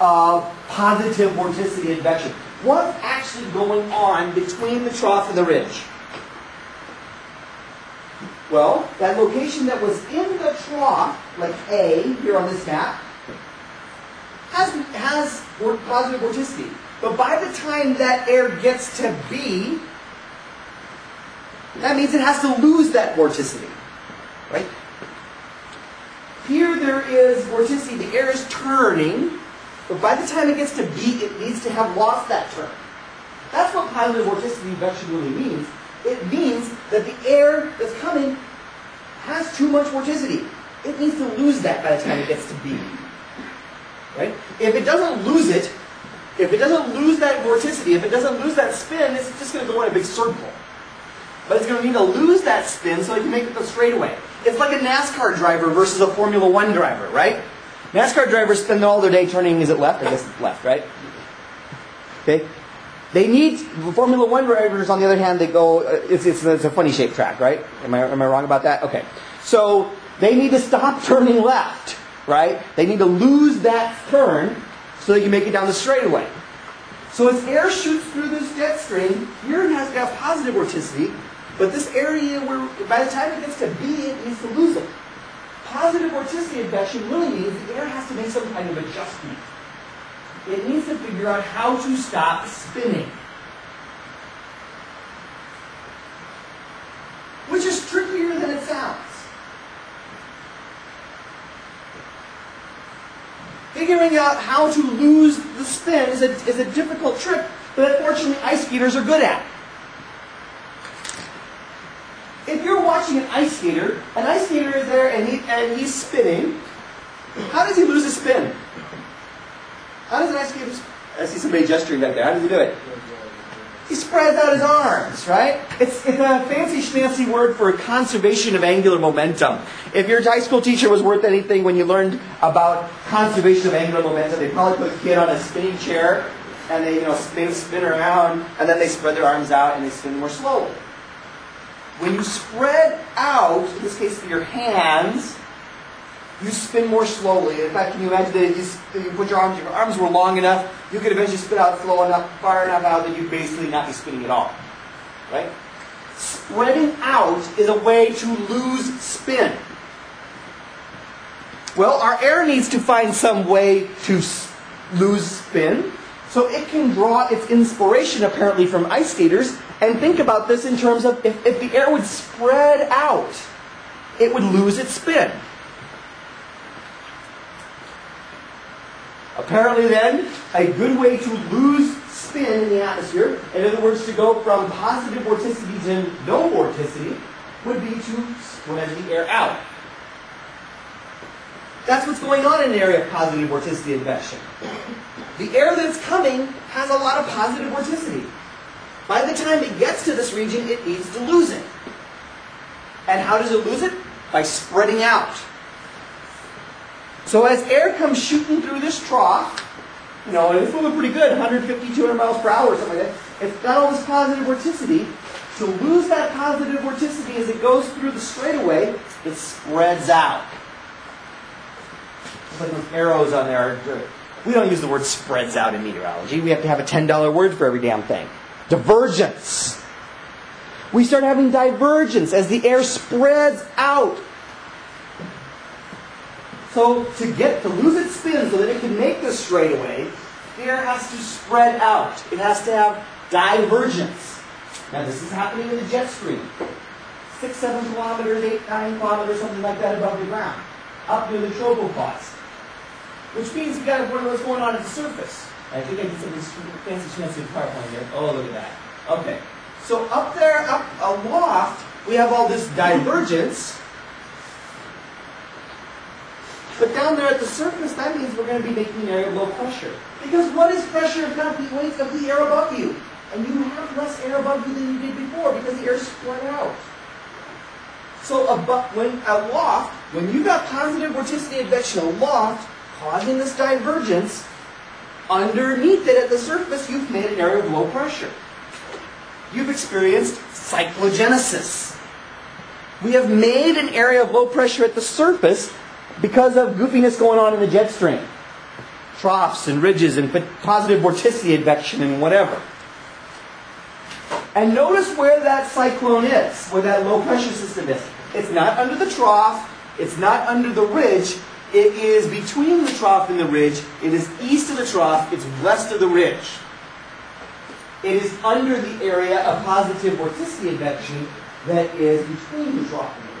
of positive vorticity advection. What's actually going on between the trough and the ridge? Well, that location that was in the trough, like A, here on this map, has positive vorticity. But by the time that air gets to B, that means it has to lose that vorticity. Right? Here there is vorticity. The air is turning. But by the time it gets to B, it needs to have lost that turn. That's what positive vorticity advection really means. It means that the air that's coming has too much vorticity. It needs to lose that by the time it gets to B. Right? If it doesn't lose it, if it doesn't lose that vorticity, if it doesn't lose that spin, it's just going to go in a big circle. But it's going to need to lose that spin so it can make it go straightaway. It's like a NASCAR driver versus a Formula 1 driver, right? NASCAR drivers spend all their day turning, is it left? I guess it's left, right? Okay. They need, Formula 1 drivers, on the other hand, they go, it's a funny shaped track, right? Am I wrong about that? Okay. So, they need to stop turning left, right? They need to lose that turn so they can make it down the straightaway. So as air shoots through this jet stream, here it has to have positive vorticity, but this area where, by the time it gets to B, it needs to lose it. Positive vorticity advection really means the air has to make some kind of adjustment. It needs to figure out how to stop spinning. Which is trickier than it sounds. Figuring out how to lose the spin is a difficult trick, but unfortunately ice skaters are good at it. If you're watching an ice skater is there and he's spinning, how does he lose his spin? How does an ice skater, I see somebody gesturing back there, how does he do it? He spreads out his arms, right? It's a fancy schmancy word for conservation of angular momentum. If your high school teacher was worth anything when you learned about conservation of angular momentum, they probably put a kid on a spinning chair and they spin around and then they spread their arms out and they spin more slowly. When you spread out, in this case with your hands, you spin more slowly. In fact, can you imagine that if you put your arms were long enough, you could eventually spit out slow enough, far enough out that you'd basically not be spinning at all. Right? Spreading out is a way to lose spin. Well, our air needs to find some way to lose spin, so it can draw its inspiration apparently from ice skaters, and think about this in terms of if the air would spread out, it would lose its spin. Apparently then, a good way to lose spin in the atmosphere, in other words, to go from positive vorticity to no vorticity, would be to spread the air out. That's what's going on in an area of positive vorticity advection. The air that's coming has a lot of positive vorticity. By the time it gets to this region, it needs to lose it. And how does it lose it? By spreading out. So as air comes shooting through this trough, and it's moving pretty good, 150, 200 miles per hour or something like that, it's got all this positive vorticity. To lose that positive vorticity as it goes through the straightaway, it spreads out. It's like those arrows on there. We don't use the word spreads out in meteorology. We have to have a $10 word for every damn thing. Divergence. We start having divergence as the air spreads out. So to lose its spin so that it can make this straightaway, the air has to spread out. It has to have divergence. Now this is happening in the jet stream. 6, 7 kilometers, 8, 9 kilometers, something like that above the ground. Up near the tropopause. Which means you've got to wonder what's going on at the surface. I think I did some fancy schmancy PowerPoint here. Oh, look at that. Okay. So up there, up aloft, we have all this divergence. But down there at the surface, that means we're going to be making an area of low pressure. Because what is pressure? It's not the weight of the air above you. And you have less air above you than you did before because the air is spread out. So aloft, when you've got positive vorticity advection aloft, causing this divergence, underneath it at the surface, you've made an area of low pressure. You've experienced cyclogenesis. We have made an area of low pressure at the surface because of goofiness going on in the jet stream. troughs and ridges and positive vorticity advection and whatever. And notice where that cyclone is, where that low pressure system is. It's not under the trough, it's not under the ridge, it is between the trough and the ridge, it is east of the trough, it's west of the ridge. It is under the area of positive vorticity advection that is between the trough and the ridge.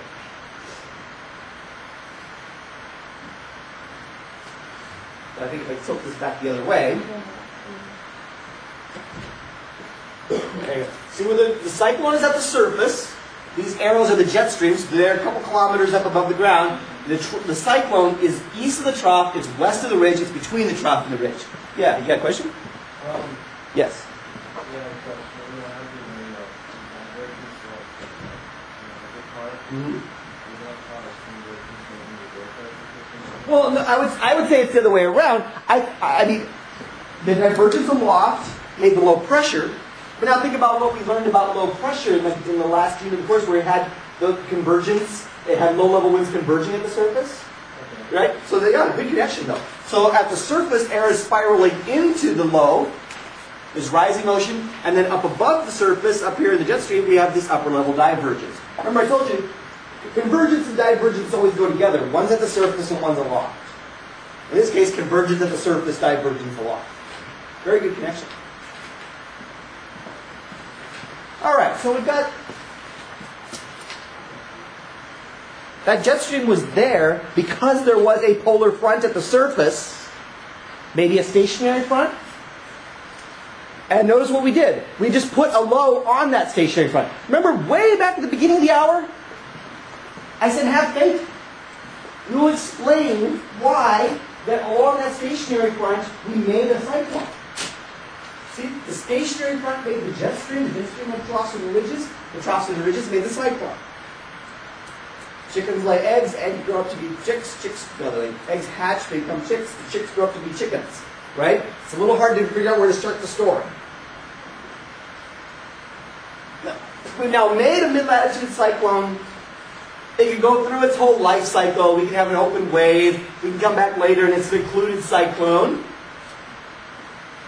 I think if I tilt this back the other way, okay. See where the cyclone is at the surface. These arrows are the jet streams. They're a couple kilometers up above the ground. The cyclone is east of the trough. It's west of the ridge. It's between the trough and the ridge. Yeah, you got a question? Yes. Well, no, I would say it's the other way around. I mean, the divergence of loft made the low pressure. But now think about what we learned about low pressure in the last unit of the course, where we had the convergence. It had low-level winds converging at the surface, right? So they got a big connection, though. So at the surface, air is spiraling into the low. There's rising motion, and then up above the surface, up here in the jet stream, we have this upper-level divergence. Remember, I told you, convergence and divergence always go together. One's at the surface and one's aloft. In this case, convergence at the surface, divergence aloft. Very good connection. All right, so we've got that jet stream was there because there was a polar front at the surface, maybe a stationary front. And notice what we did. We just put a low on that stationary front. Remember way back at the beginning of the hour? I said have faith. We will explain why that along that stationary front we made a cyclone. See, the stationary front made the jet stream had the troughs and the ridges made the cyclone. Chickens lay eggs grow up to be chicks, eggs hatch, they become chicks, the chicks grow up to be chickens. Right? It's a little hard to figure out where to start the story. We've now made a mid-latitude cyclone. It can go through its whole life cycle. We can have an open wave. We can come back later and it's an included cyclone.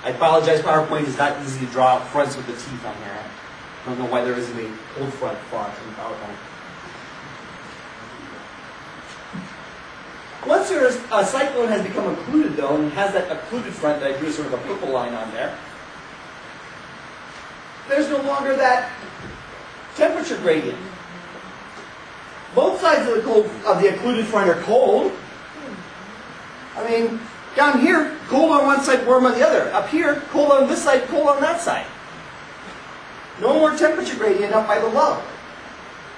I apologize, PowerPoint is not easy to draw out fronts with the teeth on here. I don't know why there isn't a cold front font in PowerPoint. Once a cyclone has become occluded, though, and has that occluded front that I drew sort of a purple line on there, there's no longer that temperature gradient. Both sides of the occluded front are cold. I mean, down here, cold on one side, warm on the other. Up here, cold on this side, cold on that side. No more temperature gradient up by the low.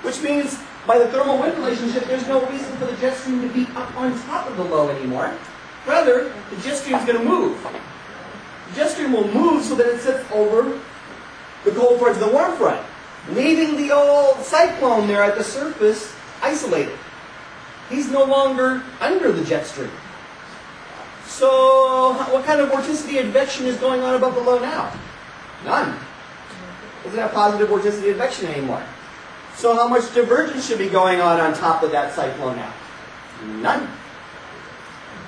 Which means, by the thermal wind relationship, there's no reason for the jet stream to be up on top of the low anymore. Rather, the jet stream is going to move. The jet stream will move so that it sits over the cold front to the warm front, leaving the old cyclone there at the surface isolated. He's no longer under the jet stream. So, what kind of vorticity advection is going on above the low now? None. Doesn't have positive vorticity advection anymore. So how much divergence should be going on top of that cyclone now? None.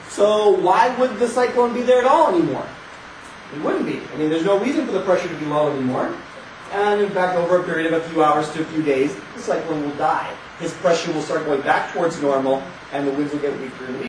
So why would the cyclone be there at all anymore? It wouldn't be. I mean, there's no reason for the pressure to be low anymore. And in fact, over a period of a few hours to a few days, the cyclone will die. His pressure will start going back towards normal, and the winds will get weaker and weaker.